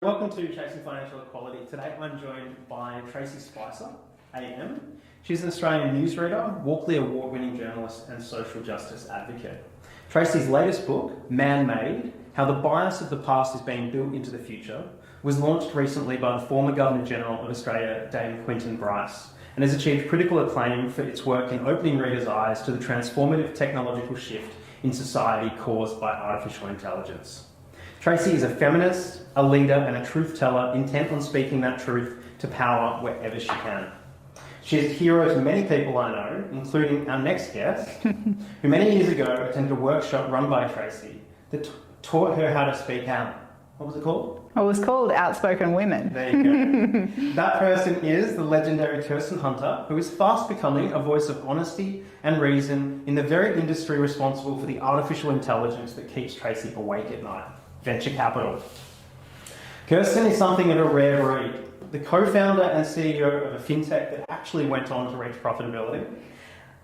Welcome to Chasing Financial Equality. Today I'm joined by Tracey Spicer, AM. She's an Australian newsreader, Walkley Award-winning journalist and social justice advocate. Tracey's latest book, Man-Made, How the Bias of the Past is Being Built into the Future, was launched recently by the former Governor-General of Australia, Dame Quentin Bryce, and has achieved critical acclaim for its work in opening readers' eyes to the transformative technological shift in society caused by artificial intelligence. Tracey is a feminist, a leader and a truth teller intent on speaking that truth to power wherever she can. She is a hero to many people I know, including our next guest, who many years ago attended a workshop run by Tracey that taught her how to speak out. What was it called? It was called Outspoken Women. There you go. That person is the legendary Kirstin who is fast becoming a voice of honesty and reason in the very industry responsible for the artificial intelligence that keeps Tracey awake at night. Venture capital. Kirstin is something of a rare breed. The co-founder and CEO of a fintech that actually went on to reach profitability,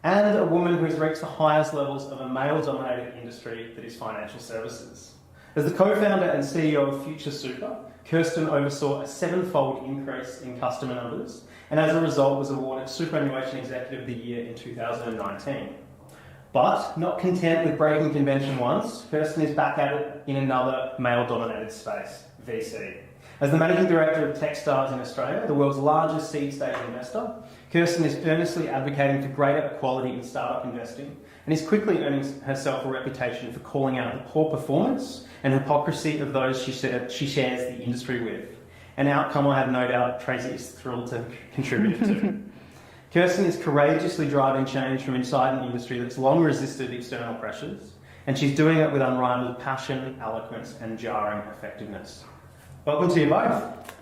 and a woman who has reached the highest levels of a male-dominated industry that is financial services. As the co-founder and CEO of Future Super, Kirstin oversaw a 7-fold increase in customer numbers, and as a result was awarded Superannuation Executive of the Year in 2019. But, not content with breaking convention once, Kirstin is back at it in another male-dominated space, VC. As the Managing Director of Techstars in Australia, the world's largest seed-stage investor, Kirstin is earnestly advocating for greater equality in startup investing and is quickly earning herself a reputation for calling out the poor performance and hypocrisy of those she shares the industry with. An outcome I have no doubt Tracey is thrilled to contribute to. Kirstin is courageously driving change from inside an industry that's long resisted external pressures, and she's doing it with unrivaled passion, eloquence, and jarring effectiveness. Welcome to you both.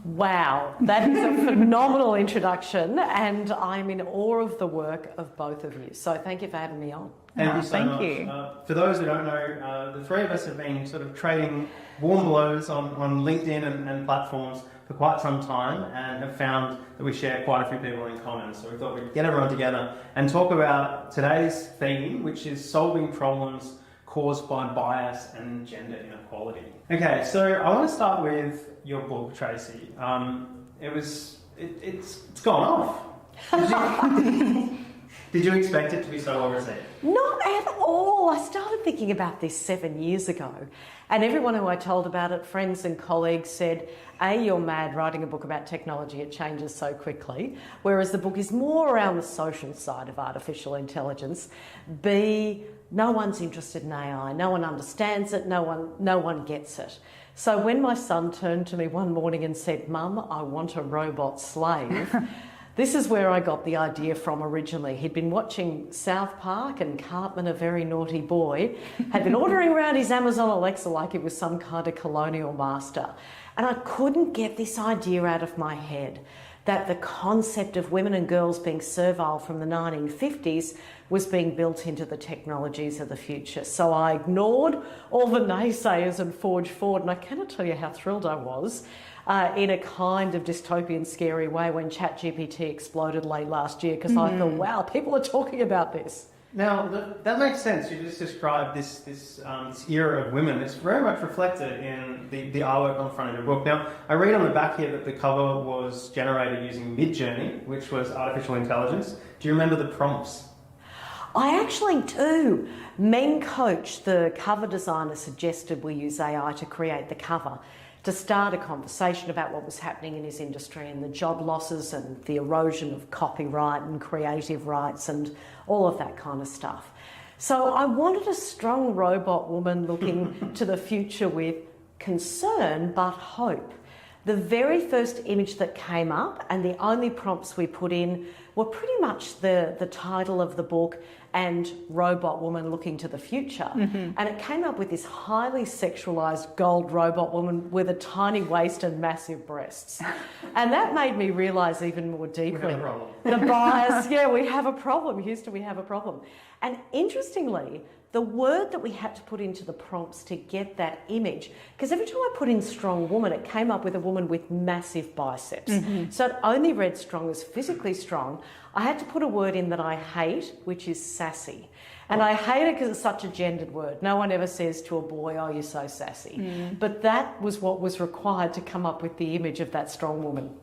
Wow, that is a phenomenal introduction, and I'm in awe of the work of both of you. So thank you for having me on. Thank you so thank much. you. For those who don't know, the three of us have been sort of trading warm blows on LinkedIn and platforms for quite some time, and have found that we share quite a few people in common. So we thought we'd get everyone together and talk about today's theme, which is solving problems caused by bias and gender inequality. Okay, so I want to start with your book, Tracey. It's gone off. Did you expect it to be so well received? Not at all. I started thinking about this 7 years ago, and everyone who I told about it, friends and colleagues, said, A, you're mad writing a book about technology, it changes so quickly, whereas the book is more around the social side of artificial intelligence. B, no one's interested in AI, no one understands it, no one gets it. So when my son turned to me one morning and said, Mum, I want a robot slave, this is where I got the idea from originally. He'd been watching South Park, and Cartman, a very naughty boy, had been ordering around his Amazon Alexa like it was some kind of colonial master. And I couldn't get this idea out of my head that the concept of women and girls being servile from the 1950s was being built into the technologies of the future. So I ignored all the naysayers and forged forward, and I cannot tell you how thrilled I was in a kind of dystopian, scary way when ChatGPT exploded late last year, because I thought, wow, people are talking about this. Now, that makes sense. You just described this era of women. It's very much reflected in the artwork on the front of your book. Now, I read on the back here that the cover was generated using Midjourney, which was artificial intelligence. Do you remember the prompts? I actually do. Men Coach, the cover designer, suggested we use AI to create the cover, to start a conversation about what was happening in his industry and the job losses and the erosion of copyright and creative rights and all of that kind of stuff. So I wanted a strong robot woman looking to the future with concern but hope. The very first image that came up and the only prompts we put in were pretty much the title of the book and robot woman looking to the future. And it came up with this highly sexualised gold robot woman with a tiny waist and massive breasts. And that made me realise even more deeply the bias. Yeah, we have a problem. Houston, we have a problem. And interestingly, the word that we had to put into the prompts to get that image, because every time I put in strong woman, it came up with a woman with massive biceps. So it only read strong as physically strong. I had to put a word in that I hate, which is sassy. And I hate it because it's such a gendered word. No one ever says to a boy, oh, you're so sassy. But that was what was required to come up with the image of that strong woman.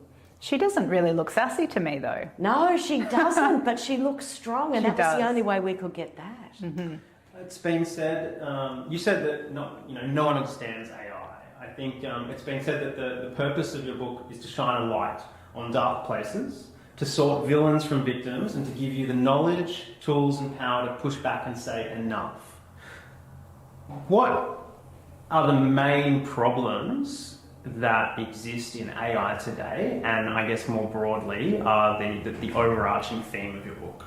She doesn't really look sassy to me, though. No, she doesn't, but she looks strong, and that was the only way we could get that. It's been said, you said that no one understands AI. I think it's been said that the purpose of your book is to shine a light on dark places, to sort villains from victims, and to give you the knowledge, tools and power to push back and say enough. What are the main problems that exist in AI today, and I guess more broadly are the overarching theme of your book?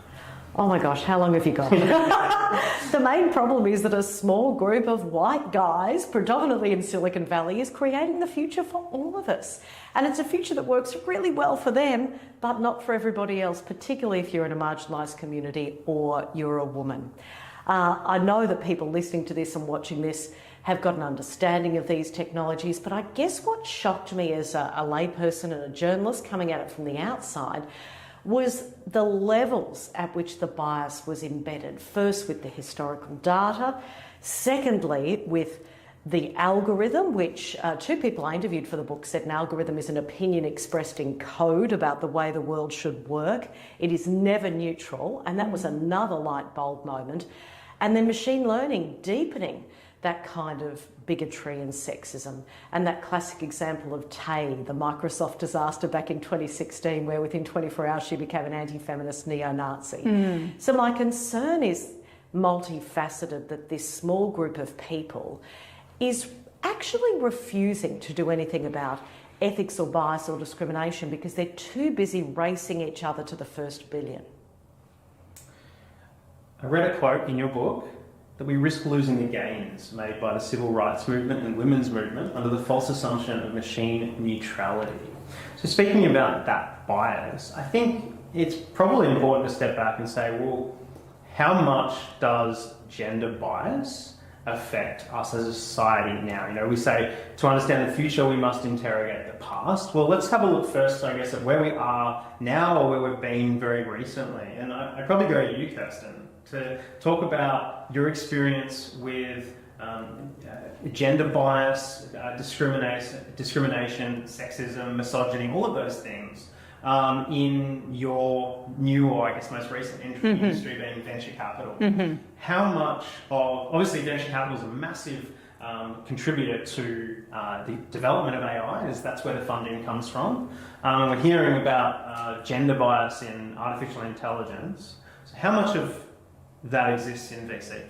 Oh my gosh, how long have you got? The main problem is that a small group of white guys, predominantly in Silicon Valley, is creating the future for all of us. And it's a future that works really well for them, but not for everybody else, particularly if you're in a marginalised community or you're a woman. I know that people listening to this and watching this have got an understanding of these technologies, but I guess what shocked me as a layperson and a journalist coming at it from the outside was the levels at which the bias was embedded. First with the historical data, secondly with the algorithm, which two people I interviewed for the book said an algorithm is an opinion expressed in code about the way the world should work. It is never neutral, and that was another light bulb moment. And then machine learning deepening that kind of bigotry and sexism. And that classic example of Tay, the Microsoft disaster back in 2016, where within 24 hours she became an anti-feminist neo-Nazi. So my concern is multifaceted, that this small group of people is actually refusing to do anything about ethics or bias or discrimination because they're too busy racing each other to the first billion. I read a quote in your book that we risk losing the gains made by the civil rights movement and women's movement under the false assumption of machine neutrality. So speaking about that bias, I think it's probably important to step back and say, well, how much does gender bias affect us as a society now? You know, we say to understand the future, we must interrogate the past. Well, let's have a look first, I guess, at where we are now or where we've been very recently. And I'd probably go to you, Kirstin, to talk about your experience with gender bias, discrimination, sexism, misogyny, all of those things in your new, or I guess most recent industry being venture capital. How much of, obviously venture capital is a massive contributor to the development of AI, as that's where the funding comes from. We're hearing about gender bias in artificial intelligence. So how much of that exists in VC?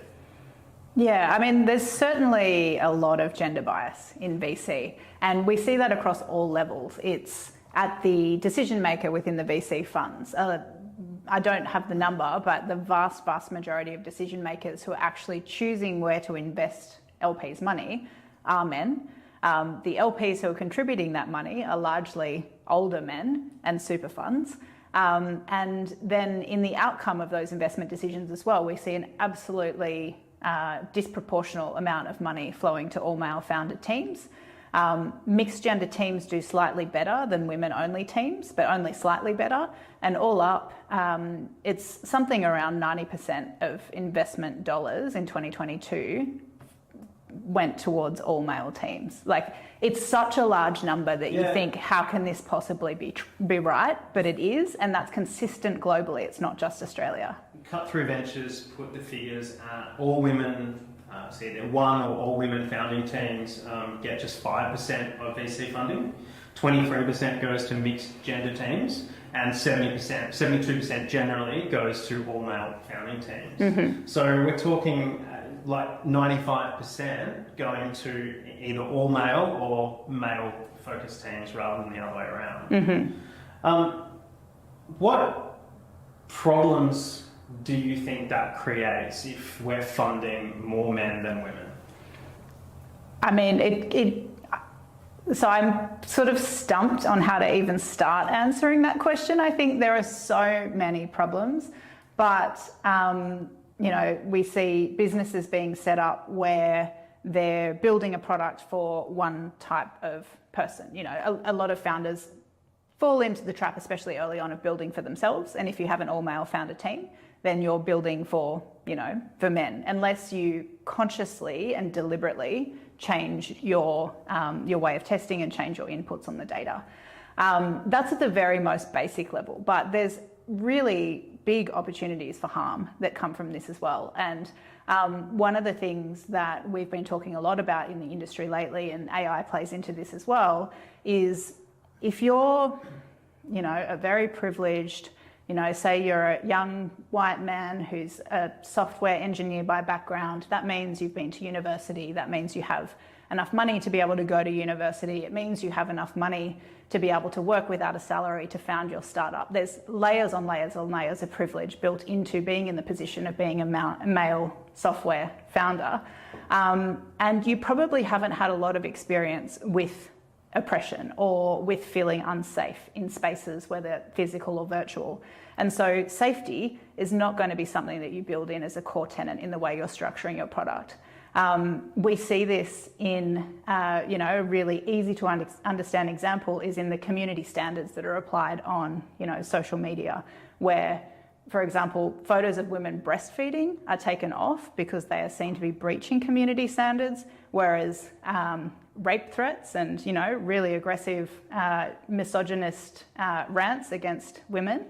Yeah, I mean, there's certainly a lot of gender bias in VC, and we see that across all levels. It's at the decision maker within the VC funds. I don't have the number, but the vast majority of decision makers who are actually choosing where to invest LPs' money are men. The LPs who are contributing that money are largely older men and super funds. And then in the outcome of those investment decisions as well, we see an absolutely disproportional amount of money flowing to all male founded teams. Mixed gender teams do slightly better than women only teams, but only slightly better. And all up, it's something around 90% of investment dollars in 2022 went towards all male teams. Like, it's such a large number that you think, how can this possibly be right? But it is, and that's consistent globally. It's not just Australia. Cut Through Ventures put the figures at all women, so either one or all women founding teams get just 5% of VC funding, 23% goes to mixed gender teams, and 72% generally goes to all male founding teams. So we're talking like 95% going to either all male or male focused teams rather than the other way around. What problems do you think that creates if we're funding more men than women? I mean, so I'm sort of stumped on how to even start answering that question. I think there are so many problems, but we see businesses being set up where they're building a product for one type of person. A lot of founders fall into the trap, especially early on, of building for themselves. And if you have an all-male founder team, then you're building for men, unless you consciously and deliberately change your way of testing and change your inputs on the data. That's at the very most basic level, but there's really big opportunities for harm that come from this as well. And one of the things that we've been talking a lot about in the industry lately, and AI plays into this as well, is if you're, a very privileged, say you're a young white man who's a software engineer by background, that means you've been to university, that means you have enough money to be able to go to university, it means you have enough money to be able to work without a salary to found your startup. There's layers on layers on layers of privilege built into being in the position of being a male software founder. And you probably haven't had a lot of experience with oppression or with feeling unsafe in spaces, whether physical or virtual. And so safety is not going to be something that you build in as a core tenet in the way you're structuring your product. We see this in, a really easy to understand example is in the community standards that are applied on, social media, where, for example, photos of women breastfeeding are taken off because they are seen to be breaching community standards, whereas rape threats and, really aggressive misogynist rants against women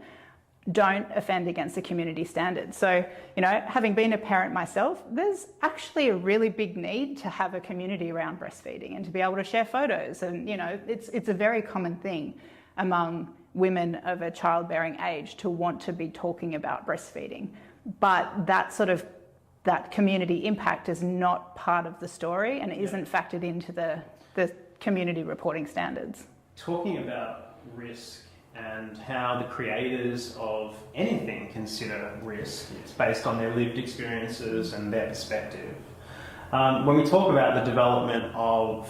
don't offend against the community standards. So, having been a parent myself, there's actually a really big need to have a community around breastfeeding and to be able to share photos. And, it's a very common thing among women of a childbearing age to want to be talking about breastfeeding. But that community impact is not part of the story and isn't factored into the community reporting standards. Talking about risk and how the creators of anything consider risk, it's based on their lived experiences and their perspective. When we talk about the development of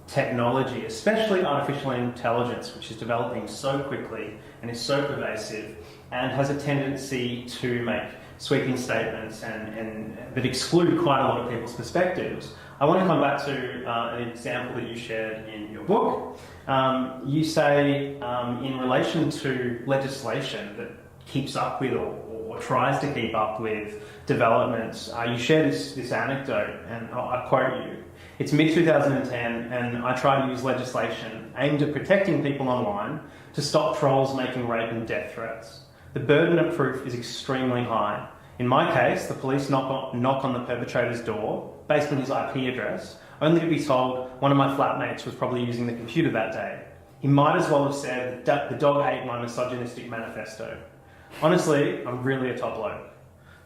technology, especially artificial intelligence, which is developing so quickly and is so pervasive and has a tendency to make sweeping statements and that exclude quite a lot of people's perspectives, I want to come back to an example that you shared in your book. You say in relation to legislation that keeps up with or tries to keep up with developments, you share this anecdote, and I quote you. It's mid-2010 and I try to use legislation aimed at protecting people online to stop trolls making rape and death threats. The burden of proof is extremely high. In my case, the police knock on the perpetrator's door based on his IP address, only to be told one of my flatmates was probably using the computer that day. He might as well have said that the dog ate my misogynistic manifesto. Honestly, I'm really a top bloke.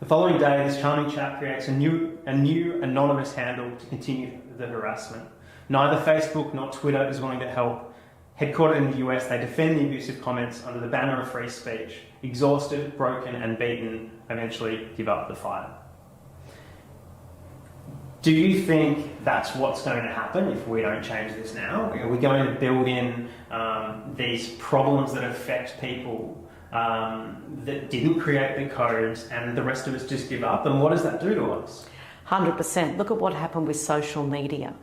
The following day, this charming chap creates a new anonymous handle to continue the harassment. Neither Facebook nor Twitter is willing to help. Headquartered in the US, they defend the abusive comments under the banner of free speech. Exhausted, broken, and beaten, eventually give up the fight. Do you think that's what's going to happen if we don't change this now? Are we going to build in these problems that affect people that didn't create the codes and the rest of us just give up? And what does that do to us? 100%. Look at what happened with social media.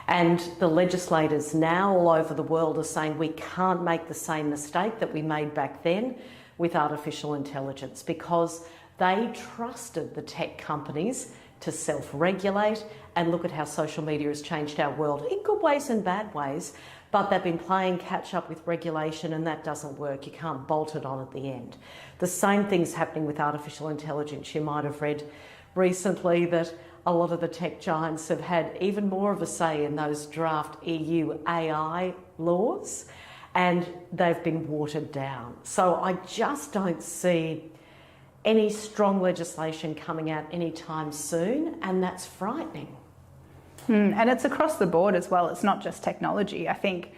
And the legislators now all over the world are saying we can't make the same mistake that we made back then with artificial intelligence, because they trusted the tech companies to self-regulate. And look at how social media has changed our world in good ways and bad ways, but they've been playing catch up with regulation, and that doesn't work. You can't bolt it on at the end. The same thing's happening with artificial intelligence. You might have read recently that a lot of the tech giants have had even more of a say in those draft EU AI laws, and they've been watered down. So I just don't see any strong legislation coming out anytime soon, and that's frightening. And it's across the board as well. It's not just technology. I think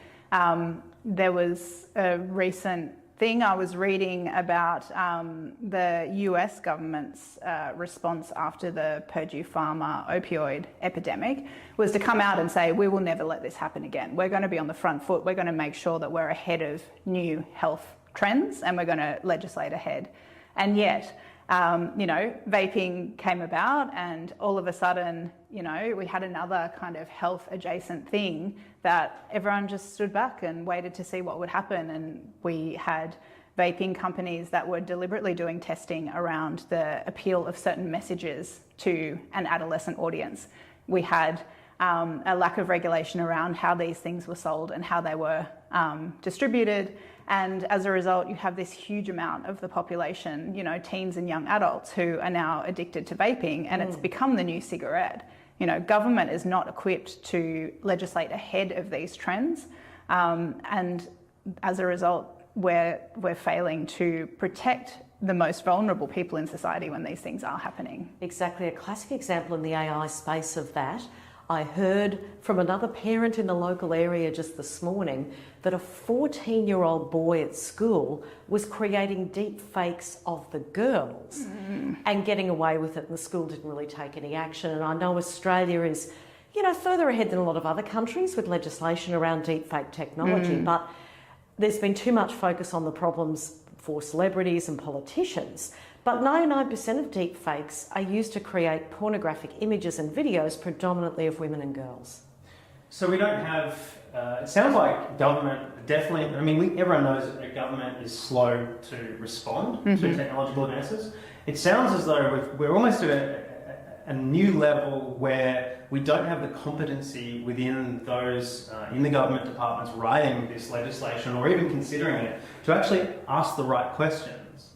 there was a recent thing I was reading about the US government's response after the Purdue Pharma opioid epidemic was to come out and say, we will never let this happen again. We're going to be on the front foot. We're going to make sure that we're ahead of new health trends, and we're going to legislate ahead. And yet, vaping came about, and all of a sudden, we had another kind of health adjacent thing that everyone just stood back and waited to see what would happen. And we had vaping companies that were deliberately doing testing around the appeal of certain messages to an adolescent audience. We had a lack of regulation around how these things were sold and how they were distributed. And as a result, you have this huge amount of the population, teens and young adults who are now addicted to vaping, and it's become the new cigarette. Government is not equipped to legislate ahead of these trends. And as a result, we're failing to protect the most vulnerable people in society when these things are happening. Exactly. A classic example in the AI space of that, I heard from another parent in the local area just this morning that a 14-year-old boy at school was creating deep fakes of the girls and getting away with it, and the school didn't really take any action. And I know Australia is, further ahead than a lot of other countries with legislation around deep fake technology, but there's been too much focus on the problems for celebrities and politicians. But 99% of deep fakes are used to create pornographic images and videos, predominantly of women and girls. So we don't have, it sounds like government definitely, everyone knows that the government is slow to respond to technological advances. It sounds as though we're almost at a new level where we don't have the competency within those in the government departments writing this legislation or even considering it to actually ask the right questions.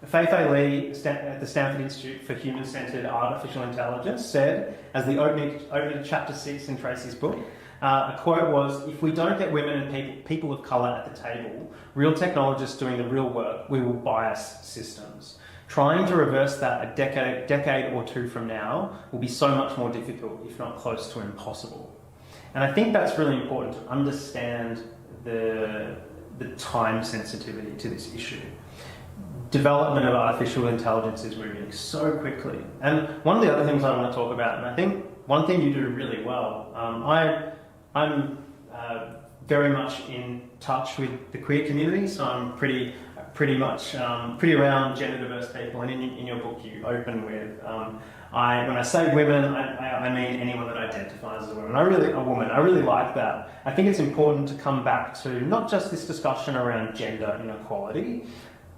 Fei-Fei Li at the Stanford Institute for Human-Centered Artificial Intelligence said, as the opening chapter 6 in Tracey's book, a quote was, "If we don't get women and people of colour at the table, real technologists doing the real work, we will bias systems. Trying to reverse that a decade or two from now will be so much more difficult, if not close to impossible." And I think that's really important to understand the time sensitivity to this issue. Development of artificial intelligence is moving so quickly. And one of the other things I want to talk about, and I think one thing you do really well, I'm very much in touch with the queer community, so I'm pretty around gender diverse people, and in your book you open with, when I say women, I mean anyone that identifies as a woman. I really like that. I think it's important to come back to not just this discussion around gender inequality,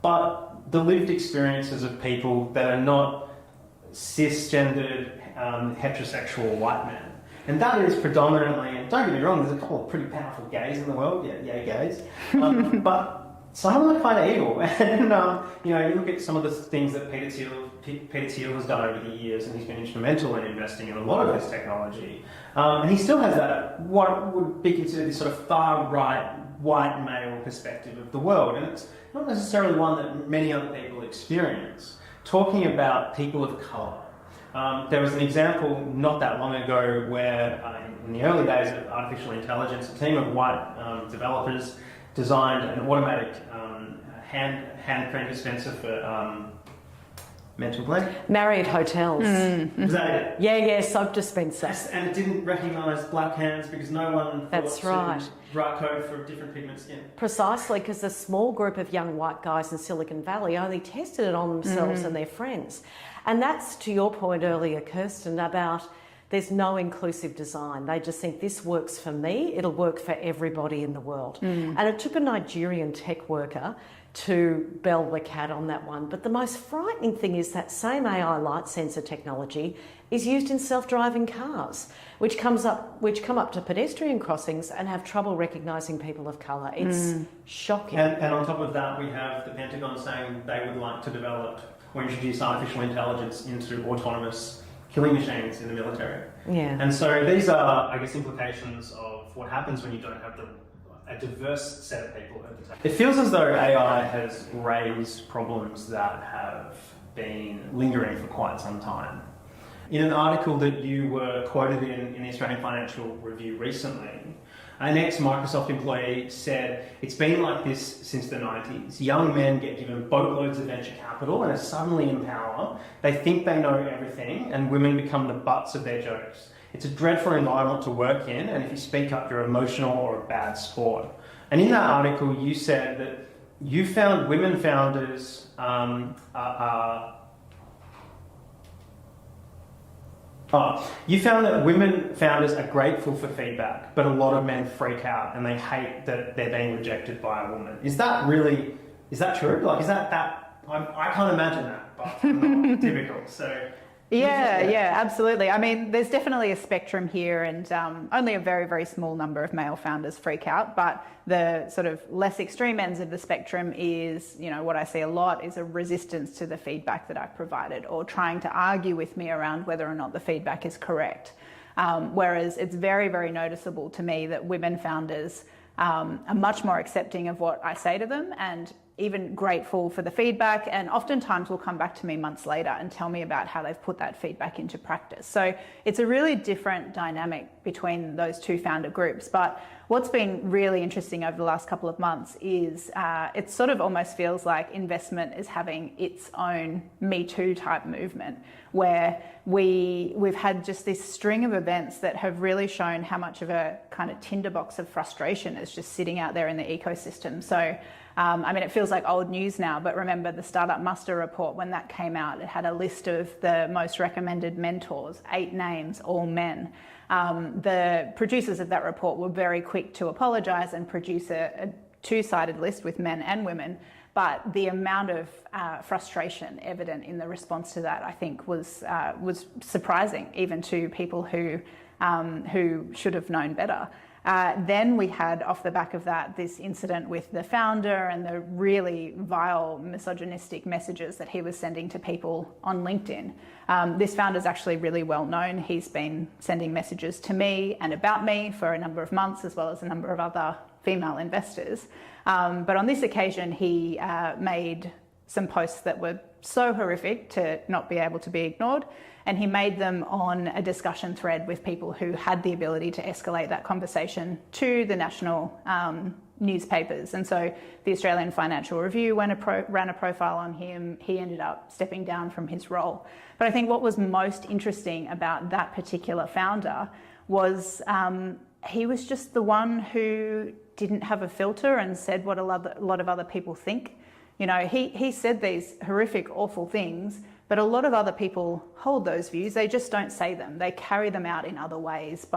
but the lived experiences of people that are not cisgendered, heterosexual white men. And that is predominantly, and don't get me wrong, there's a couple of pretty powerful gays in the world, yay gays, but some of them are kind of evil. And you look at some of the things that Peter Thiel has done over the years, and he's been instrumental in investing in a lot of this technology. And he still has that, what would be considered this sort of far right, white male perspective of the world. And it's not necessarily one that many other people experience. Talking about people of colour. There was an example not that long ago where, in the early days of artificial intelligence, a team of white developers designed an automatic hand cream dispenser for mental blank. Marriott hotels. Was that it? Yeah, soap dispenser. And it didn't recognise black hands because no one thought That's right. to write code for a different pigment skin. Precisely, because a small group of young white guys in Silicon Valley only tested it on themselves and their friends. And that's to your point earlier, Kirstin, about there's no inclusive design. They just think this works for me, it'll work for everybody in the world. And it took a Nigerian tech worker to bell the cat on that one. But the most frightening thing is that same AI light sensor technology is used in self-driving cars, which come up to pedestrian crossings and have trouble recognising people of colour. It's shocking. And on top of that, we have the Pentagon saying they would like to develop or introduce artificial intelligence into autonomous killing machines in the military. Yeah. And so these are, I guess, implications of what happens when you don't have a diverse set of people at the table. It feels as though AI has raised problems that have been lingering for quite some time. In an article that you were quoted in the Australian Financial Review recently, an ex-Microsoft employee said, "It's been like this since the 90s. Young men get given boatloads of venture capital and are suddenly in power. They think they know everything, and women become the butts of their jokes. It's a dreadful environment to work in, and if you speak up, you're emotional or a bad sport." And in that article, you said that you found women founders are Oh, you found that women founders are grateful for feedback, but a lot of men freak out and they hate that they're being rejected by a woman. Is that true? Like, is that I can't imagine that, but I'm not typical. So Yeah, absolutely. I mean, there's definitely a spectrum here, and only a very, very small number of male founders freak out. But the sort of less extreme ends of the spectrum is, what I see a lot is a resistance to the feedback that I've provided, or trying to argue with me around whether or not the feedback is correct. Whereas it's very, very noticeable to me that women founders are much more accepting of what I say to them, and even grateful for the feedback, and oftentimes will come back to me months later and tell me about how they've put that feedback into practice. So it's a really different dynamic between those two founder groups. But what's been really interesting over the last couple of months is it sort of almost feels like investment is having its own Me Too type movement, where we've had just this string of events that have really shown how much of a kind of tinderbox of frustration is just sitting out there in the ecosystem. So it feels like old news now, but remember the Startup Muster report, when that came out, it had a list of the most recommended mentors, 8 names, all men. The producers of that report were very quick to apologise and produce a two-sided list with men and women, but the amount of frustration evident in the response to that, I think, was surprising, even to people who should have known better. Then we had, off the back of that, this incident with the founder and the really vile misogynistic messages that he was sending to people on LinkedIn. This founder is actually really well known. He's been sending messages to me and about me for a number of months, as well as a number of other female investors. But on this occasion, he made some posts that were so horrific to not be able to be ignored. And he made them on a discussion thread with people who had the ability to escalate that conversation to the national newspapers. And so the Australian Financial Review ran a profile on him. He ended up stepping down from his role. But I think what was most interesting about that particular founder was he was just the one who didn't have a filter and said what a lot of other people think. He said these horrific, awful things, but a lot of other people hold those views. They just don't say them. They carry them out in other ways,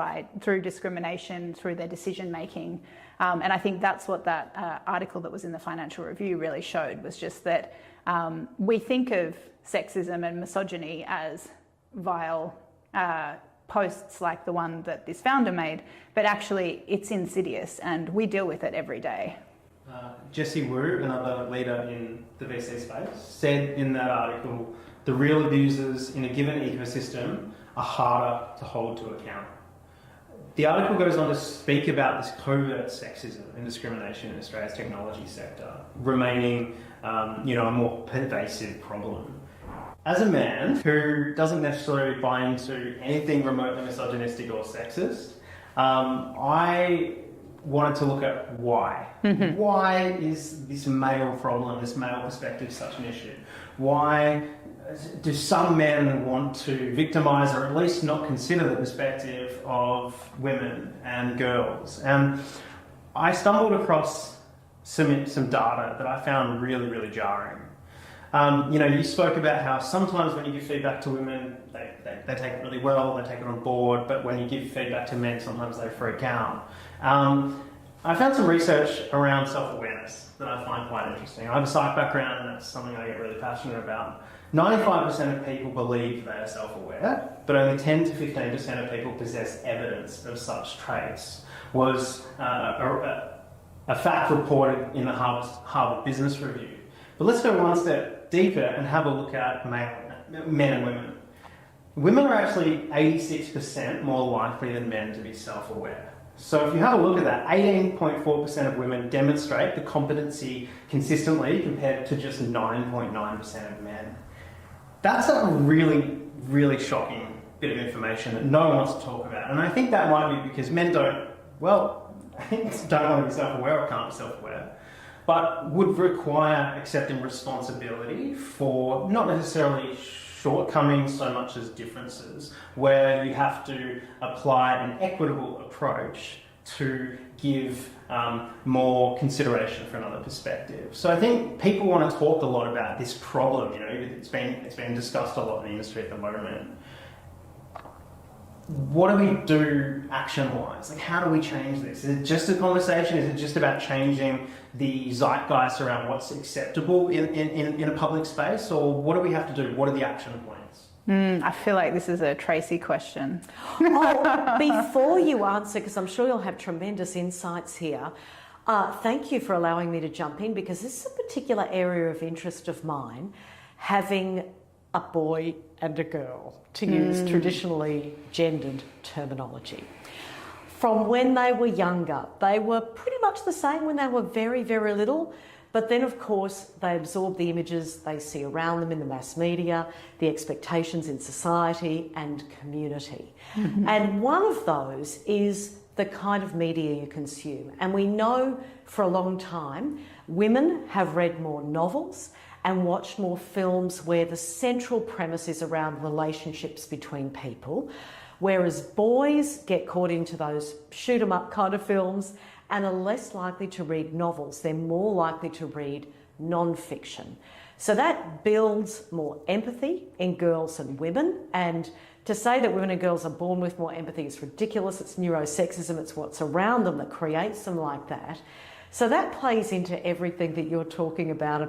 through discrimination, through their decision making. And I think that's what that article that was in the Financial Review really showed, was just that we think of sexism and misogyny as vile posts like the one that this founder made, but actually it's insidious and we deal with it every day. Jessie Wu, another leader in the VC space, said in that article, the real abusers in a given ecosystem are harder to hold to account. The article goes on to speak about this covert sexism and discrimination in Australia's technology sector remaining a more pervasive problem. As a man who doesn't necessarily buy into anything remotely misogynistic or sexist, I wanted to look at why. Mm-hmm. Why is this male problem, this male perspective, such an issue? Why do some men want to victimise or at least not consider the perspective of women and girls? And I stumbled across some data that I found really, really jarring. You spoke about how sometimes when you give feedback to women, they take it really well, they take it on board, but when you give feedback to men, sometimes they freak out. I found some research around self-awareness that I find quite interesting. I have a psych background and that's something I get really passionate about. 95% of people believe they are self-aware, but only 10 to 15% of people possess evidence of such traits, was a fact reported in the Harvard Business Review. But let's go one step deeper and have a look at men and women. Women are actually 86% more likely than men to be self-aware. So if you have a look at that, 18.4% of women demonstrate the competency consistently compared to just 9.9% of men. That's a really, really shocking bit of information that no one wants to talk about. And I think that might be because men don't want to be self-aware or can't be self-aware, but would require accepting responsibility for not necessarily shortcomings so much as differences, where you have to apply an equitable approach to give more consideration for another perspective. So I think people want to talk a lot about this problem. It's been discussed a lot in the industry at the moment. what do we do action-wise? Like, how do we change this? Is it just a conversation? Is it just about changing the zeitgeist around what's acceptable in a public space? Or what do we have to do? What are the action points? I feel like this is a Tracey question. Oh, before you answer, because I'm sure you'll have tremendous insights here, thank you for allowing me to jump in, because this is a particular area of interest of mine, having a boy and a girl, to use traditionally gendered terminology. From when they were younger, they were pretty much the same when they were very, very little. But then, of course, they absorb the images they see around them in the mass media, the expectations in society and community. And one of those is the kind of media you consume. And we know for a long time, women have read more novels and watched more films where the central premise is around relationships between people, whereas boys get caught into those shoot 'em up kind of films and are less likely to read novels. They're more likely to read non-fiction. So that builds more empathy in girls and women. And to say that women and girls are born with more empathy is ridiculous. It's neurosexism. It's what's around them that creates them like that. So that plays into everything that you're talking about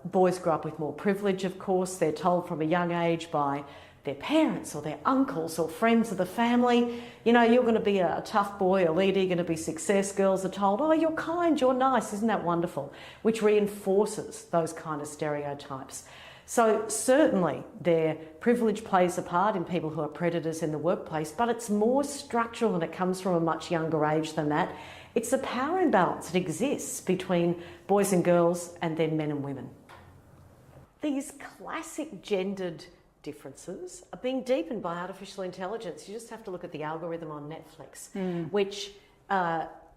boys grow up with more privilege, of course. They're told from a young age by their parents or their uncles or friends of the family, you know, you're going to be a tough boy, a leader, you're going to be success. Girls are told, oh, you're kind, you're nice, isn't that wonderful? Which reinforces those kind of stereotypes. So certainly their privilege plays a part in people who are predators in the workplace, but it's more structural and it comes from a much younger age than that. It's a power imbalance that exists between boys and girls and then men and women. These classic gendered differences are being deepened by artificial intelligence. You just have to look at the algorithm on Netflix, which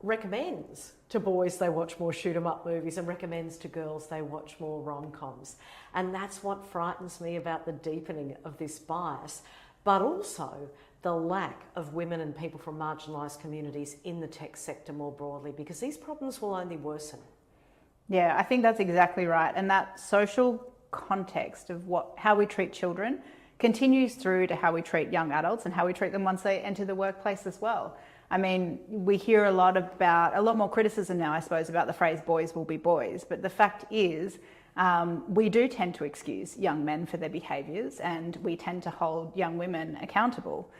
recommends to boys they watch more shoot 'em up movies and recommends to girls they watch more rom-coms. And that's what frightens me about the deepening of this bias, but also the lack of women and people from marginalised communities in the tech sector more broadly, because these problems will only worsen. Yeah, I think that's exactly right. And that social context of how we treat children continues through to how we treat young adults and how we treat them once they enter the workplace as well. I mean, we hear a lot more criticism now, I suppose, about the phrase boys will be boys. But the fact is, we do tend to excuse young men for their behaviours, and we tend to hold young women accountable.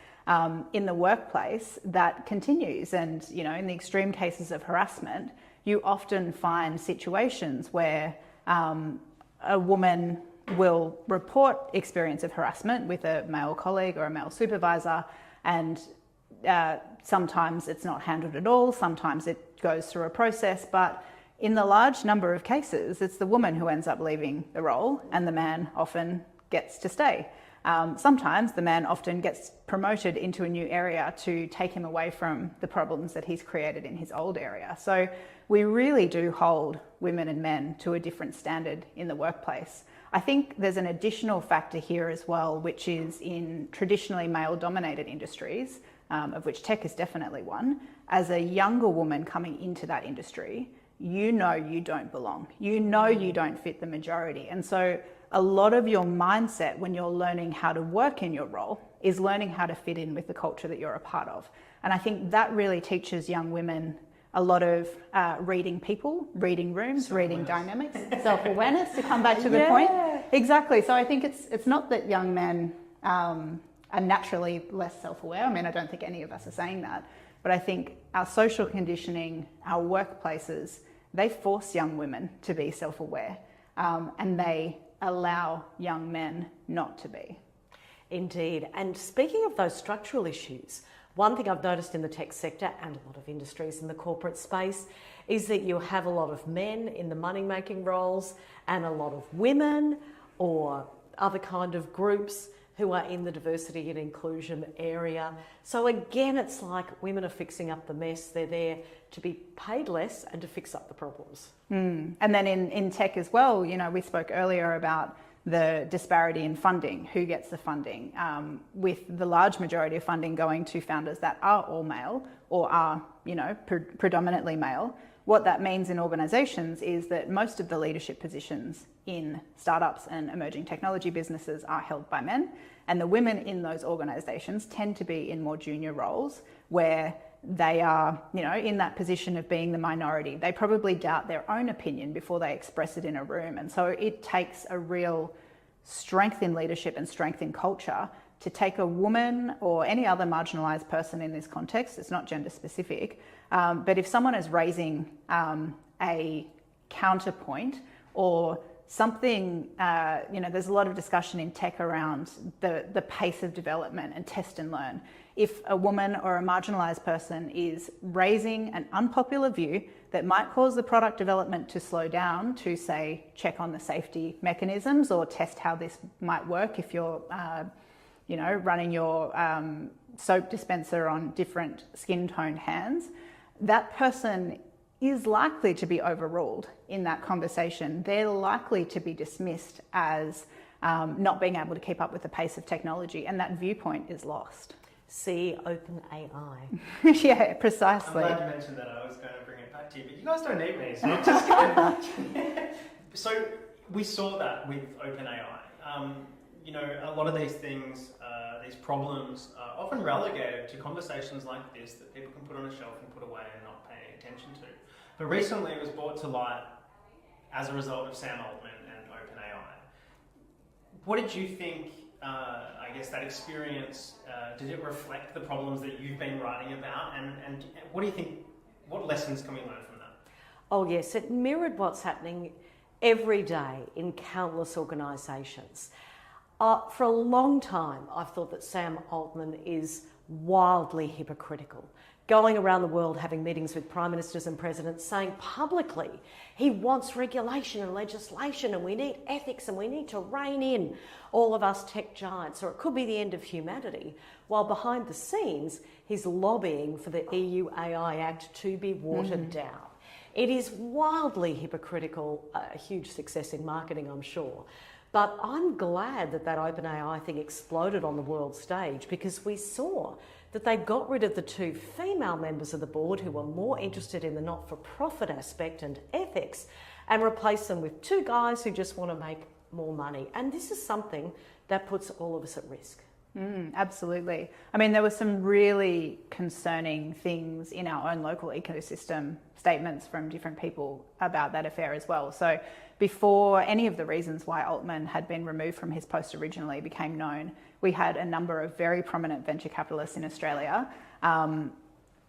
In the workplace, that continues. And, you know, in the extreme cases of harassment, you often find situations where a woman will report experience of harassment with a male colleague or a male supervisor, and sometimes it's not handled at all, sometimes it goes through a process, but in the large number of cases, it's the woman who ends up leaving the role and the man often gets to stay. Sometimes the man often gets promoted into a new area to take him away from the problems that he's created in his old area. So we really do hold women and men to a different standard in the workplace. I think there's an additional factor here as well, which is in traditionally male-dominated industries, of which tech is definitely one. As a younger woman coming into that industry, you know you don't belong. You know you don't fit the majority. And so a lot of your mindset when you're learning how to work in your role is learning how to fit in with the culture that you're a part of. And I think that really teaches young women a lot of reading people, reading rooms, reading dynamics, self-awareness, to come back to the point. Exactly. So I think it's not that young men are naturally less self-aware. I mean, I don't think any of us are saying that. But I think our social conditioning, our workplaces, they force young women to be self-aware, and they allow young men not to be. Indeed. And speaking of those structural issues, one thing I've noticed in the tech sector and a lot of industries in the corporate space is that you have a lot of men in the money-making roles and a lot of women or other kind of groups who are in the diversity and inclusion area. So again, it's like women are fixing up the mess. They're there to be paid less and to fix up the problems. And then in tech as well, you know, we spoke earlier about the disparity in funding, who gets the funding, with the large majority of funding going to founders that are all male or are, predominantly male. What that means in organisations is that most of the leadership positions in startups and emerging technology businesses are held by men, and the women in those organisations tend to be in more junior roles where they are, in that position of being the minority. They probably doubt their own opinion before they express it in a room. And so it takes a real strength in leadership and strength in culture to take a woman or any other marginalised person in this context. It's not gender specific. But if someone is raising a counterpoint or something, there's a lot of discussion in tech around the pace of development and test and learn. If a woman or a marginalised person is raising an unpopular view that might cause the product development to slow down to, say, check on the safety mechanisms or test how this might work if you're, running your soap dispenser on different skin tone hands, that person is likely to be overruled in that conversation. They're likely to be dismissed as not being able to keep up with the pace of technology, and that viewpoint is lost. See OpenAI. Yeah, precisely. I'm glad you mentioned that. I was going to bring it back to you, but you guys don't need me, so I'm just kidding. So we saw that with OpenAI. A lot of these things, these problems are often relegated to conversations like this that people can put on a shelf and put away and not pay any attention to. But recently it was brought to light as a result of Sam Altman and OpenAI. What did you think, that experience, did it reflect the problems that you've been writing about? And what do you think, what lessons can we learn from that? Oh yes, it mirrored what's happening every day in countless organisations. For a long time, I've thought that Sam Altman is wildly hypocritical, going around the world having meetings with prime ministers and presidents saying publicly he wants regulation and legislation and we need ethics and we need to rein in all of us tech giants, or it could be the end of humanity, while behind the scenes he's lobbying for the EU AI Act to be watered down. It is wildly hypocritical, a huge success in marketing, I'm sure. But I'm glad that OpenAI thing exploded on the world stage, because we saw that they got rid of the 2 female members of the board who were more interested in the not-for-profit aspect and ethics, and replaced them with 2 guys who just want to make more money. And this is something that puts all of us at risk. Absolutely. I mean, there were some really concerning things in our own local ecosystem, statements from different people about that affair as well. So before any of the reasons why Altman had been removed from his post originally became known, we had a number of very prominent venture capitalists in Australia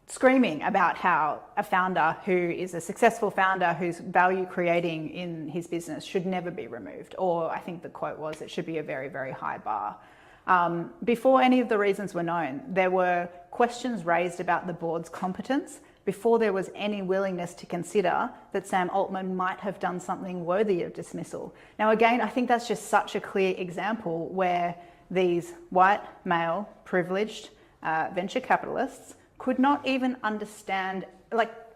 screaming about how a founder who is a successful founder who's value creating in his business should never be removed. Or I think the quote was, it should be a very, very high bar. Before any of the reasons were known, there were questions raised about the board's competence before there was any willingness to consider that Sam Altman might have done something worthy of dismissal. Now, again, I think that's just such a clear example where these white, male, privileged venture capitalists could not even understand,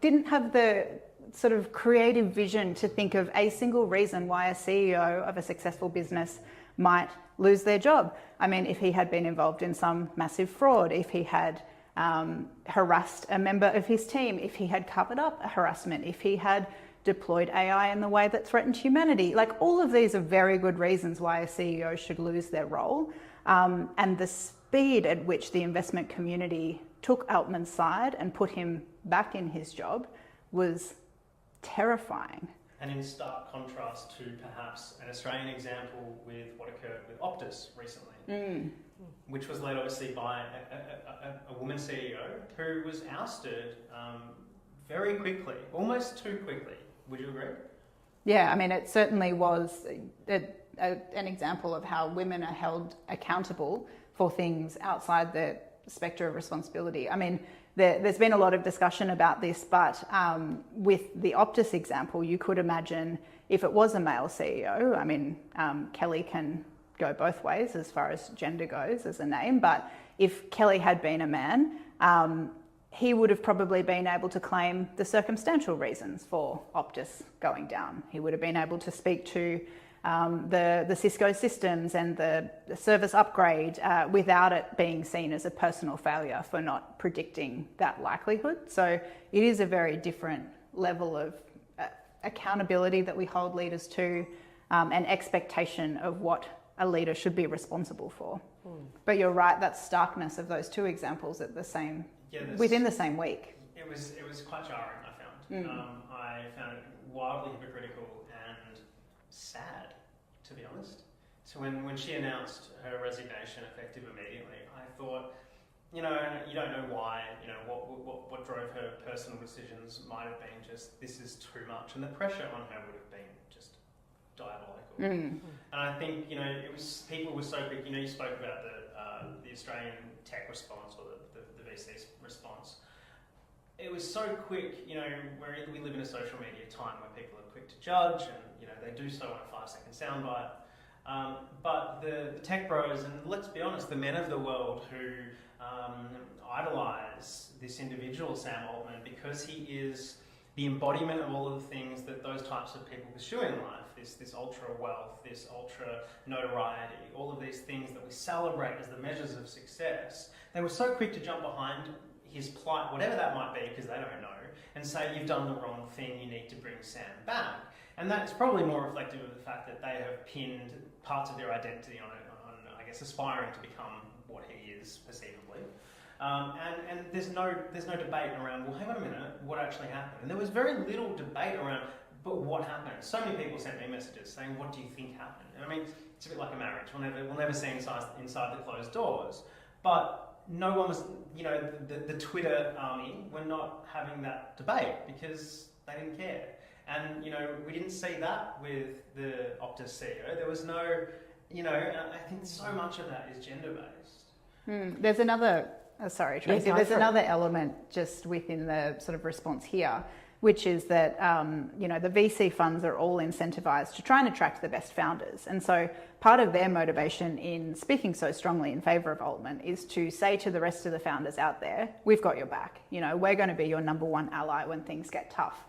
didn't have the sort of creative vision to think of a single reason why a CEO of a successful business might lose their job. I mean, if he had been involved in some massive fraud, if he had harassed a member of his team, if he had covered up a harassment, if he had deployed AI in the way that threatened humanity. All of these are very good reasons why a CEO should lose their role. And the speed at which the investment community took Altman's side and put him back in his job was terrifying. And in stark contrast to perhaps an Australian example with what occurred with Optus recently, which was led obviously by a woman CEO who was ousted very quickly, almost too quickly. Would you agree? Yeah, I mean, it certainly was an example of how women are held accountable for things outside the spectre of responsibility. I mean, there's been a lot of discussion about this, but with the Optus example, you could imagine if it was a male CEO, I mean, Kelly can go both ways as far as gender goes as a name, but if Kelly had been a man, he would have probably been able to claim the circumstantial reasons for Optus going down. He would have been able to speak to the Cisco systems and the service upgrade without it being seen as a personal failure for not predicting that likelihood. So it is a very different level of accountability that we hold leaders to, and expectation of what a leader should be responsible for. But you're right, that starkness of those two examples at the same within the same week. It was quite jarring, I found. I found it wildly hypocritical and sad, to be honest. So when she announced her resignation effective immediately, I thought, you know, you don't know why, you know, what drove her personal decisions might have been just, this is too much, and the pressure on her would have been just diabolical. And I think, you know, people were so quick. You know, you spoke about the Australian tech response, or the VC response. It was so quick, you know, where we live in a social media time where people are quick to judge, and, you know, they do so on a 5-second soundbite. But the tech bros, and let's be honest, the men of the world who idolise this individual, Sam Altman, because he is the embodiment of all of the things that those types of people pursue in life, this ultra wealth, this ultra notoriety, all of these things that we celebrate as the measures of success, they were so quick to jump behind his plight, whatever that might be, because they don't know, and say, you've done the wrong thing, you need to bring Sam back. And that's probably more reflective of the fact that they have pinned parts of their identity on I guess, aspiring to become what he is, perceivably. And there's no debate around, well, hang on a minute, what actually happened? And there was very little debate around, but what happened? So many people sent me messages saying, what do you think happened? And I mean, it's a bit like a marriage. We'll never see inside the closed doors. But no one was, you know, the Twitter army were not having that debate because they didn't care. And, you know, we didn't see that with the Optus CEO. There was no, you know, and I think so much of that is gender-based. There's another, sorry, Tracey, there's another element just within the sort of response here, which is that, you know, the VC funds are all incentivized to try and attract the best founders. And so part of their motivation in speaking so strongly in favor of Altman is to say to the rest of the founders out there, we've got your back. You know, we're going to be your number one ally when things get tough.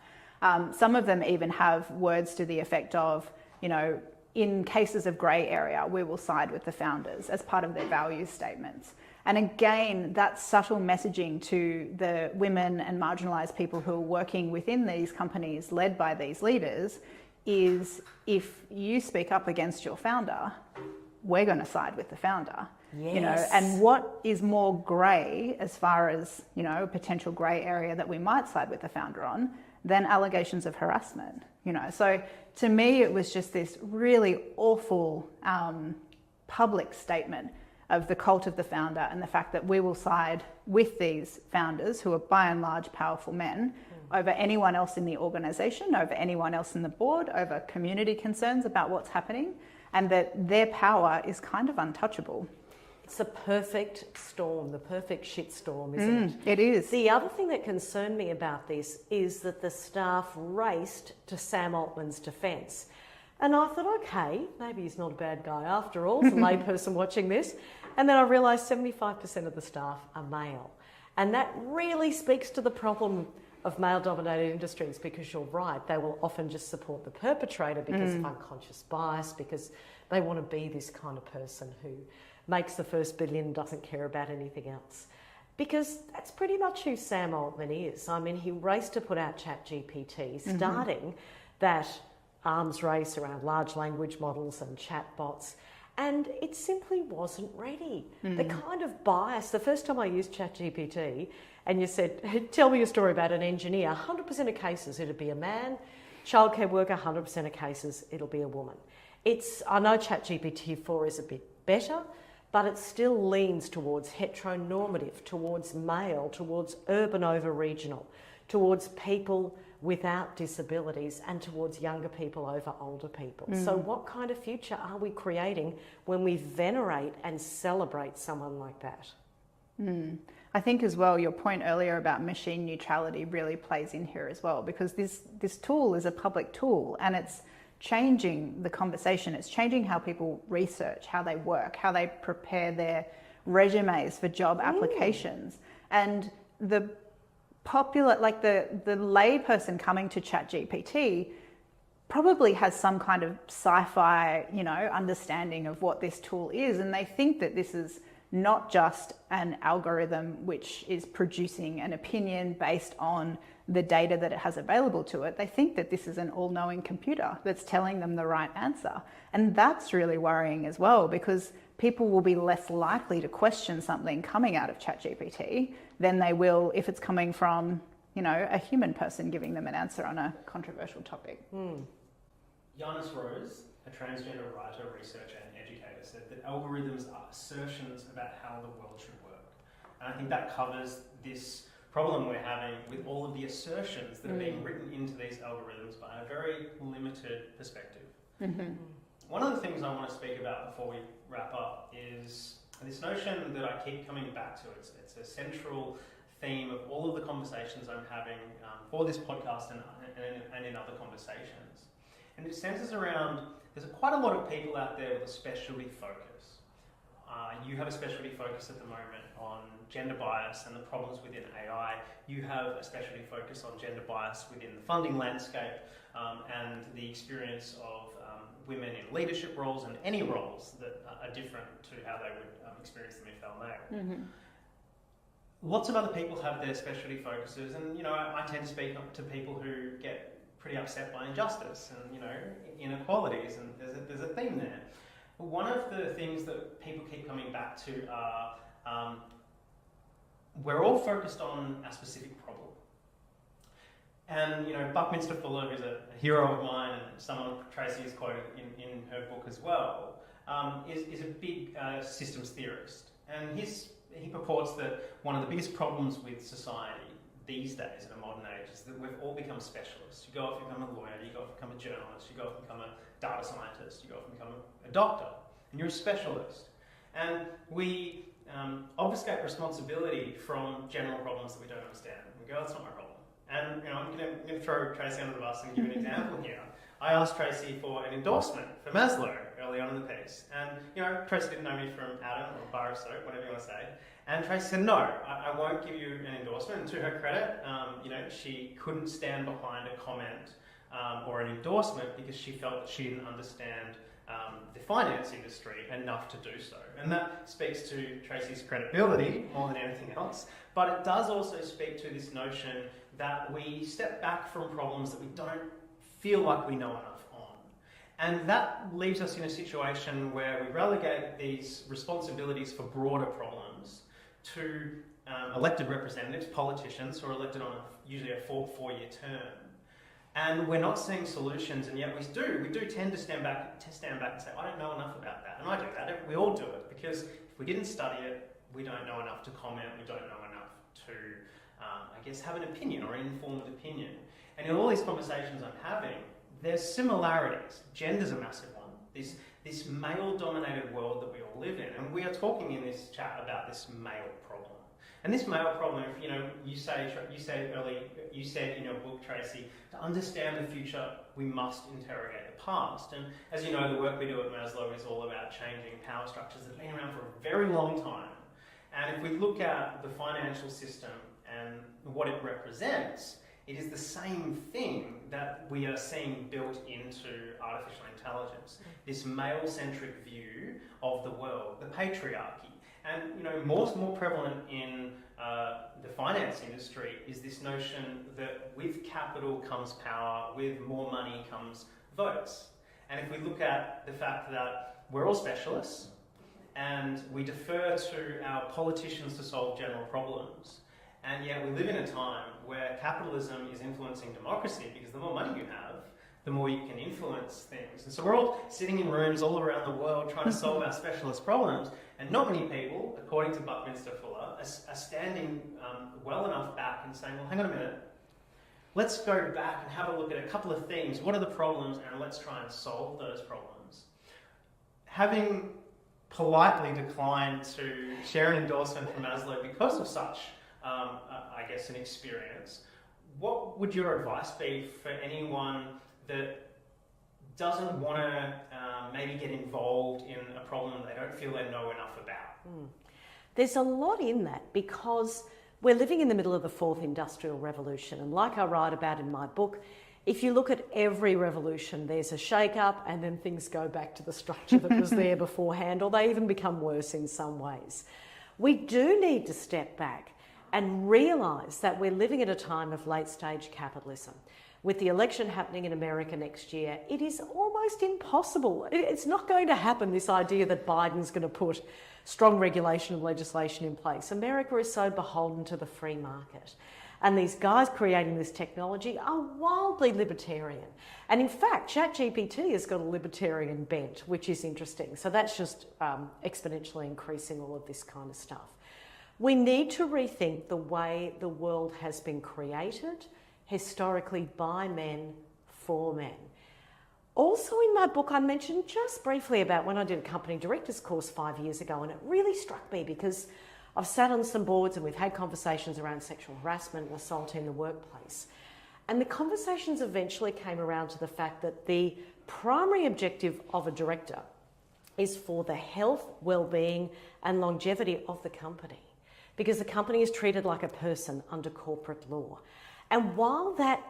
Some of them even have words to the effect of, you know, in cases of grey area, we will side with the founders as part of their values statements. And again, that subtle messaging to the women and marginalised people who are working within these companies led by these leaders is, if you speak up against your founder, we're going to side with the founder. Yes. You know, and what is more grey as far as, you know, a potential grey area that we might side with the founder on than allegations of harassment, you know. So to me, it was just this really awful public statement of the cult of the founder and the fact that we will side with these founders who are by and large powerful men over anyone else in the organisation, over anyone else in the board, over community concerns about what's happening, and that their power is kind of untouchable. It's the perfect storm, the perfect shitstorm, isn't it? It is. The other thing that concerned me about this is that the staff raced to Sam Altman's defence. And I thought, okay, maybe he's not a bad guy after all, as a layperson watching this. And then I realised 75% of the staff are male. And that really speaks to the problem of male-dominated industries, because you're right, they will often just support the perpetrator because of unconscious bias, because they want to be this kind of person who makes the first billion, doesn't care about anything else. Because that's pretty much who Sam Altman is. I mean, he raced to put out ChatGPT, starting that arms race around large language models and chatbots, and it simply wasn't ready. The kind of bias, the first time I used ChatGPT, and you said, hey, tell me a story about an engineer, 100% of cases it'd be a man, childcare worker, 100% of cases it'll be a woman. I know ChatGPT-4 is a bit better, but it still leans towards heteronormative, towards male, towards urban over regional, towards people without disabilities, and towards younger people over older people. So what kind of future are we creating when we venerate and celebrate someone like that? I think as well, your point earlier about machine neutrality really plays in here as well, because this tool is a public tool and it's changing the conversation. It's changing how people research, how they work, how they prepare their resumes for job applications. And the popular, like the lay person coming to ChatGPT probably has some kind of sci-fi, understanding of what this tool is, and they think that this is not just an algorithm which is producing an opinion based on the data that it has available to it. They think that this is an all-knowing computer that's telling them the right answer. And that's really worrying as well, because people will be less likely to question something coming out of ChatGPT than they will if it's coming from, a human person giving them an answer on a controversial topic. Yanis Rose, a transgender writer, researcher and educator, said that algorithms are assertions about how the world should work. And I think that covers this problem we're having with all of the assertions that are being written into these algorithms by a very limited perspective. One of the things I want to speak about before we wrap up is this notion that I keep coming back to. It's a central theme of all of the conversations I'm having for this podcast and in other conversations. And it centres around, there's quite a lot of people out there with a specialty focus. You have a specialty focus at the moment on gender bias and the problems within AI. You have a specialty focus on gender bias within the funding landscape and the experience of women in leadership roles and any roles that are different to how they would experience them if they were male. Lots of other people have their specialty focuses, and I tend to speak to people who get pretty upset by injustice and inequalities, and there's a theme there. One of the things that people keep coming back to are we're all focused on a specific problem. And Buckminster Fuller, who's a hero of mine and someone Tracey has quoted in her book as well, is a big systems theorist. And he purports that one of the biggest problems with society these days in a modern age is that we've all become specialists. You go off and become a lawyer, you go off and become a journalist, you go off and become a data scientist, you go off and become a doctor, and you're a specialist. And we obfuscate responsibility from general problems that we don't understand. We go, that's not my problem. And I'm going to throw Tracey under the bus and give an example here. I asked Tracey for an endorsement for Maslow early on in the piece. And, Tracey didn't know me from Adam or bar of soap, whatever you want to say. And Tracey said, no, I won't give you an endorsement. And to her credit, she couldn't stand behind a comment or an endorsement because she felt that she didn't understand the finance industry enough to do so. And that speaks to Tracey's credibility more than anything else. But it does also speak to this notion that we step back from problems that we don't feel like we know enough on. And that leaves us in a situation where we relegate these responsibilities for broader problems to elected representatives, politicians, who are elected on usually a four-year term. And we're not seeing solutions, and yet we do tend to stand back and say, I don't know enough about that. And I do that, we all do it, because if we didn't study it, we don't know enough to comment, we don't know enough to, have an opinion or an informed opinion. And in all these conversations I'm having, there's similarities. Gender's a massive one. This male-dominated world that we all live in, and we are talking in this chat about this male problem. And this male problem, you said in your book, Tracey, to understand the future, we must interrogate the past. And as you know, the work we do at Maslow is all about changing power structures that have been around for a very long time. And if we look at the financial system and what it represents, it is the same thing that we are seeing built into artificial intelligence. This male-centric view of the world, the patriarchy. And more prevalent in the finance industry is this notion that with capital comes power, with more money comes votes. And if we look at the fact that we're all specialists and we defer to our politicians to solve general problems, and yet we live in a time where capitalism is influencing democracy, because the more money you have, the more you can influence things. And so we're all sitting in rooms all around the world trying to solve our specialist problems, and not many people, according to Buckminster Fuller, are standing well enough back and saying, well, hang on a minute, let's go back and have a look at a couple of things. What are the problems? And let's try and solve those problems. Having politely declined to share an endorsement from Maslow because of such, an experience, what would your advice be for anyone that doesn't want to maybe get involved in a problem they don't feel they know enough about? There's a lot in that, because we're living in the middle of the fourth industrial revolution, and like I write about in my book, If you look at every revolution, there's a shake-up and then things go back to the structure that was there beforehand, or they even become worse in some ways. We do need to step back and realise that we're living at a time of late-stage capitalism. With the election happening in America next year, it is almost impossible. It's not going to happen, this idea that Biden's going to put strong regulation and legislation in place. America is so beholden to the free market. And these guys creating this technology are wildly libertarian. And in fact, ChatGPT has got a libertarian bent, which is interesting. So that's just exponentially increasing all of this kind of stuff. We need to rethink the way the world has been created, historically by men, for men. Also in my book, I mentioned just briefly about when I did a company directors course 5 years ago, and it really struck me because I've sat on some boards and we've had conversations around sexual harassment and assault in the workplace. And the conversations eventually came around to the fact that the primary objective of a director is for the health, well-being and longevity of the company, because the company is treated like a person under corporate law. And while that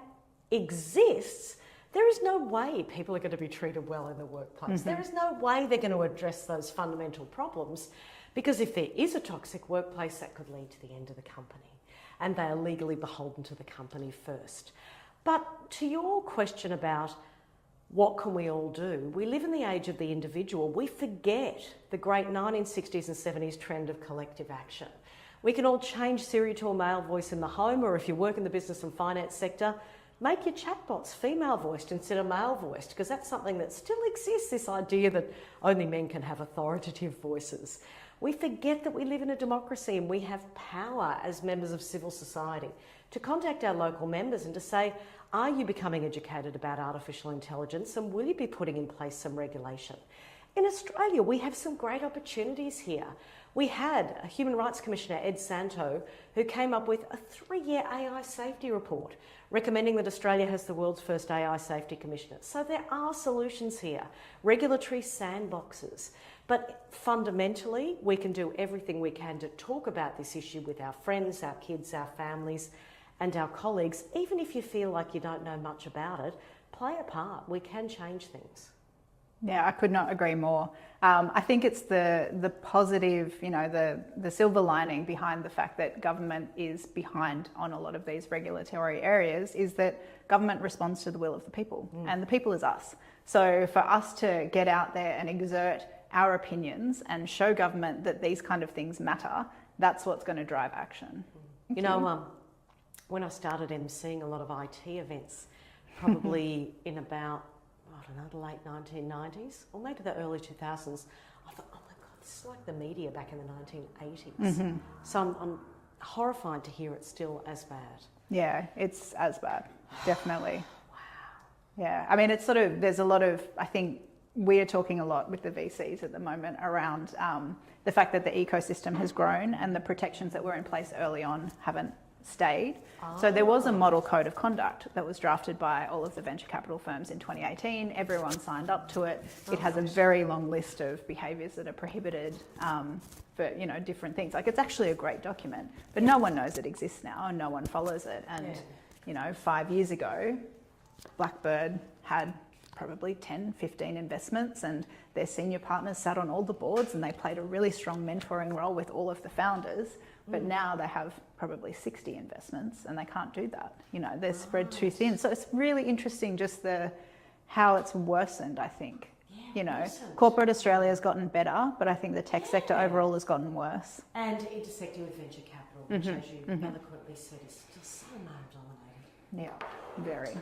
exists, there is no way people are going to be treated well in the workplace. There is no way they're going to address those fundamental problems, because if there is a toxic workplace, that could lead to the end of the company, and they are legally beholden to the company first. But to your question about what can we all do, we live in the age of the individual. We forget the great 1960s and 70s trend of collective action. We can all change Siri to a male voice in the home, or if you work in the business and finance sector, make your chatbots female voiced instead of male voiced, because that's something that still exists, this idea that only men can have authoritative voices. We forget that we live in a democracy and we have power as members of civil society to contact our local members and to say, are you becoming educated about artificial intelligence, and will you be putting in place some regulation? In Australia, we have some great opportunities here. We had a Human Rights Commissioner, Ed Santo, who came up with a 3-year AI safety report recommending that Australia has the world's first AI safety commissioner. So there are solutions here, regulatory sandboxes. But fundamentally, we can do everything we can to talk about this issue with our friends, our kids, our families, and our colleagues. Even if you feel like you don't know much about it, play a part. We can change things. Yeah, I could not agree more. I think it's the positive, the silver lining behind the fact that government is behind on a lot of these regulatory areas is that government responds to the will of the people, and the people is us. So for us to get out there and exert our opinions and show government that these kind of things matter, that's what's going to drive action. You know, when I started emceeing a lot of IT events, probably in about, I don't know, the late 1990s or maybe the early 2000s, I thought, oh my God, this is like the media back in the 1980s. So I'm horrified to hear it's still as bad. Yeah, it's as bad, definitely. Wow. Yeah, I mean, it's sort of, there's a lot of, I think, we are talking a lot with the VCs at the moment around the fact that the ecosystem has grown and the protections that were in place early on haven't stayed. So there was a model code of conduct that was drafted by all of the venture capital firms in 2018. Everyone signed up to it. It has a very long list of behaviours that are prohibited for different things. Like, it's actually a great document, but no one knows it exists now and no one follows it. And 5 years ago, Blackbird had probably 10, 15 investments, and their senior partners sat on all the boards and they played a really strong mentoring role with all of the founders. But now they have probably 60 investments and they can't do that. They're spread too thin. So it's really interesting just how it's worsened, I think. Corporate Australia has gotten better, but I think the tech sector overall has gotten worse. And intersecting with venture capital, which as you eloquently said, is still so male dominated. Yeah, very.